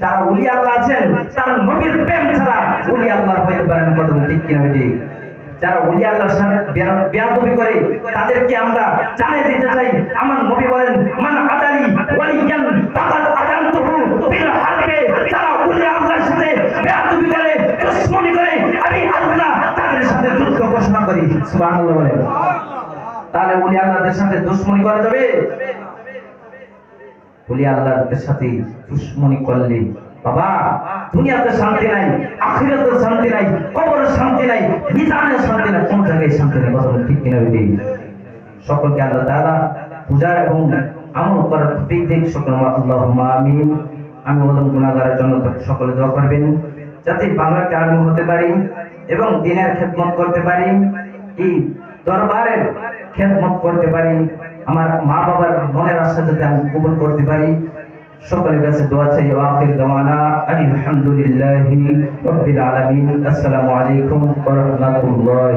যারা ওলি আল্লাহ আছেন তারা নবীর প্রেম ছাড়া ওলি আল্লাহ হইতে পারেন কত ঠিক কিনা বেটি। যারা ওলি আল্লাহর সাথে বেয়াদবি করে তাদেরকে আমরা জানিয়ে দিতে চাই, আমার নবী বলেন মান আদালি ওয়ালিয়ান ফাকাদ আদানতুহু বিল হারবে। যারা ওলি আল্লাহর সাথে বেয়াদবি করে দুশমনি করে আমি আল্লাহ তাদের সাথে যুদ্ধ ঘোষণা করি। সুবহানাল্লাহ বলেন। তাহলে ওলি আল্লাহদের সাথে দুশমনি করা যাবে? ওলি আল্লাহদের সাথে দুশমনি করলে বাবা দুনিয়াতে শান্তি নাই, আখিরাতে শান্তি নাই, কবরে শান্তি নাই, মিজানে শান্তি নাই, কোন জায়গায় শান্তি নাই। কথা ঠিক কিনা বেটি? সকলকে আল্লাহ তাআলা পূজা এবং আমল করার তৌফিক দিন। সকলে আল্লাহুম্মা আমিন। আমি ওদম গুনাহগারের জন্য সকলে দোয়া করবেন যাতে বাংলাকে আলিম হতে পারি এবং দ্বীনের খেদমত করতে পারি, এই দরবারের খেদমত করতে পারি, আমার মা বাবার মনের আশা যাতে আমি কবুল করতে পারি। সকলের কাছে দোয়া চাই। আখির দাওয়ানা আলহামদুলিল্লাহি রাব্বিল আলামিন। আসসালামু আলাইকুম ওয়া রাহমাতুল্লাহি।